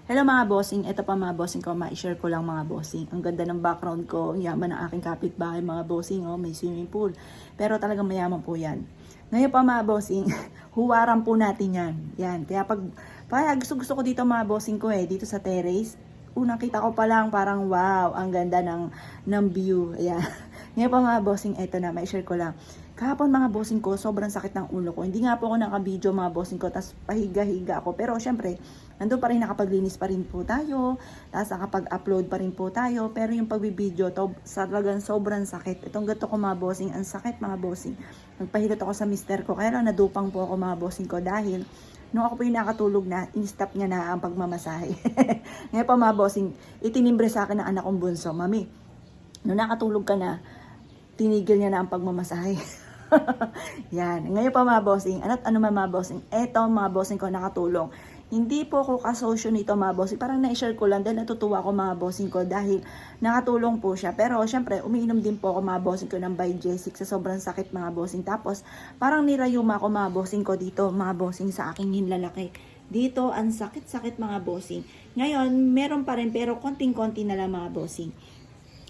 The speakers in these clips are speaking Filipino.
Hello mga bossing, ito pa mga bossing ko, ma-share ko lang mga bossing. Ang ganda ng background ko, ang yaman ng aking kapitbahay mga bossing, oh, may swimming pool. Pero talagang mayaman po yan. Ngayon pa mga bossing, huwaran po natin yan. Yan, kaya gusto ko dito mga bossing ko dito sa terrace. Unang kita ko pa lang parang wow, ang ganda ng view. Ayan. Ngayon pa mga bossing, ito na, ma-share ko lang. Kahapon mga bossing ko, sobrang sakit ng ulo ko. Hindi nga po ako naka-video mga bossing ko, tas pahiga-higa ako. Pero syempre, nandun pa rin, nakapaglinis pa rin po tayo, tas nakapag-upload pa rin po tayo. Pero yung pagbibideo, talagang sobrang sakit. Itong gato ko mga bossing, ang sakit mga bossing. Nagpahilot ako sa mister ko, kaya lang nadupang po ako mga bossing ko dahil nung ako po yung nakatulog na, in-stop niya na ang pagmamasahe. Ngayon pa mga bossing, itinimbre sa akin ng anak kong bunso, Mami, nung nakatulog ka na, tinigil niya na ang pagmamasahe. Yan. Ngayon pa mga bossing, ano man mga bossing, eto mga bossing ko nakatulong. Hindi po ako kasosyo nito mga bossing, parang na-share ko lang dahil natutuwa ko mga bossing ko dahil nakatulong po siya. Pero syempre, umiinom din po ako mga bossing ko ng Biogesic sa sobrang sakit mga bossing. Tapos, parang nirayuma ako mga bossing ko dito, mga bossing sa aking hinlalaki. Dito, ang sakit-sakit mga bossing. Ngayon, meron pa rin pero konting-konti na lang mga bossing.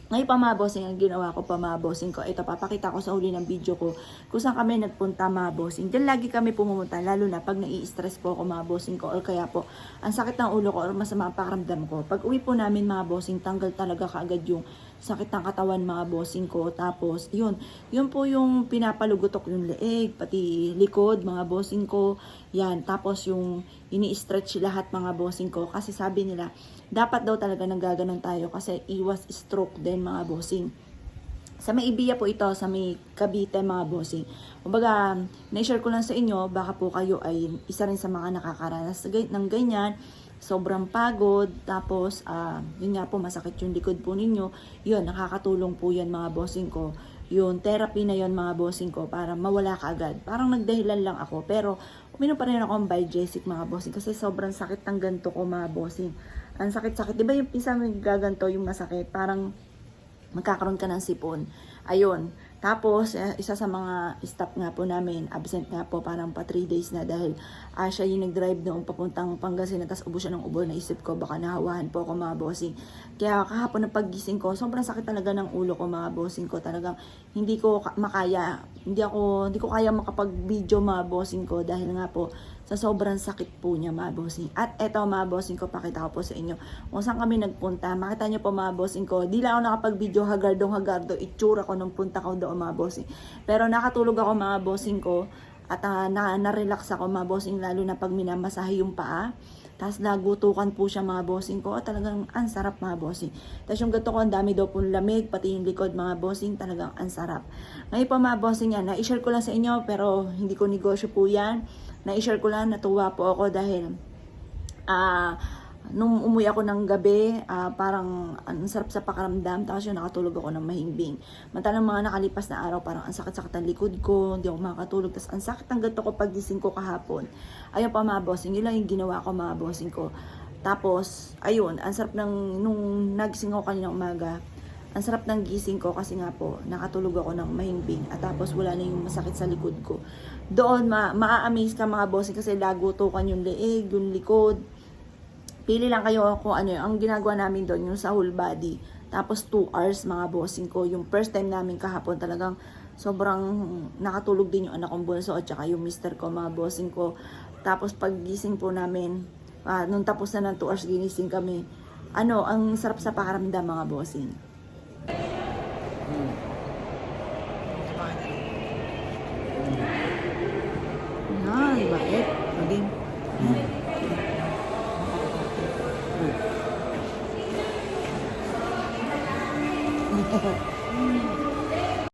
Ngayon pa mga bossing, ang ginawa ko pa mga bossing ko, ito papakita ko sa uli ng video ko kung saan kami nagpunta mga bossing. Diyan lagi kami pumunta, lalo na pag nai-stress po ako mga bossing ko or kaya po ang sakit ng ulo ko or masama ang pakiramdam ko. Pag uwi po namin mga bossing, tanggal talaga kaagad yung sakit ng katawan mga bossing ko. Tapos yun po yung pinapalugotok yung leeg, pati likod mga bossing ko. Yan, tapos yung ini-stretch lahat mga bossing ko kasi sabi nila dapat daw talaga nanggaganon tayo kasi iwas stroke din mga bossing. Sa may Ibiya po ito, sa may Cavite mga bossing. Kumbaga, na-share ko lang sa inyo, baka po kayo ay isa rin sa mga nakakaranas ng ganyan. Sobrang pagod, tapos, yun nga po, masakit yung likod po ninyo. Yun, nakakatulong po yan mga bossing ko. Yun, therapy na yun mga bossing ko para mawala ka agad. Parang nagdahilan lang ako, pero uminom pa rin ako ng Biogesic mga bossing kasi sobrang sakit ng ganto ko mga bossing. Ang sakit-sakit. Di ba yung pinsan may gaganto yung masakit? Parang magkakaroon ka ng sipon. Ayun. Tapos, isa sa mga staff nga po namin, absent nga po, parang pa 3 days na dahil siya yung nag-drive noong papuntang Pangasinan, tapos ubo siya ng ubo, naisip ko, baka nahawahan po ako mga bossing. Kaya kahapon na paggising ko, sobrang sakit talaga ng ulo ko mga bossing ko. Talagang hindi ko makaya, hindi ko kaya makapag-video mga bossing ko dahil nga po, sa sobrang sakit po niya mga bossing. At eto mga bossing ko, pakita ko po sa inyo kung saan kami nagpunta. Makita niyo po mga bossing ko, di lang ako nakapag-video hagardo, itsura ko nung punta ko doon mga bossing. Pero nakatulog ako mga bossing ko at na-relax ako mga bossing, lalo na pag minamasahe yung paa. Tapos nagutukan po siya mga bossing ko. Talagang ang sarap mga bossing. Tapos yung gato ko, ang dami daw pong lamig, pati yung likod mga bossing, talagang ang sarap. Ngayon pa mga bossing yan, na-share ko lang sa inyo pero hindi ko negosyo po yan. Na-share ko lang, natuwa po ako dahil nung umuwi ako ng gabi, parang ang sarap sa pakaramdam, tapos yun, nakatulog ako ng mahimbing. Mantalang mga nakalipas na araw, parang ang sakit-sakit ang likod ko, hindi ako makakatulog, tapos ang sakit ang gato ko pagising ko kahapon. Ayun pa mga bossing, yun lang yung ginawa ko mga bossing ko. Tapos, ayun, ang sarap nung nagising ako kaninang umaga, ang sarap ng gising ko kasi nga po, nakatulog ako ng mahimbing at tapos wala na yung masakit sa likod ko. Doon, maa-amaze ka mga bossing kasi lagutukan yung leeg, yung likod. Pili lang kayo kung ano yun. Ang ginagawa namin doon, yung sa whole body. Tapos 2 hours mga bossing ko. Yung first time namin kahapon talagang sobrang nakatulog din yung anak kong bunso at saka yung mister ko mga bossing ko. Tapos paggising po namin, nung tapos na ng 2 hours ginising kami, ang sarap sa pakaramdam mga bossing. Bakit? Maging.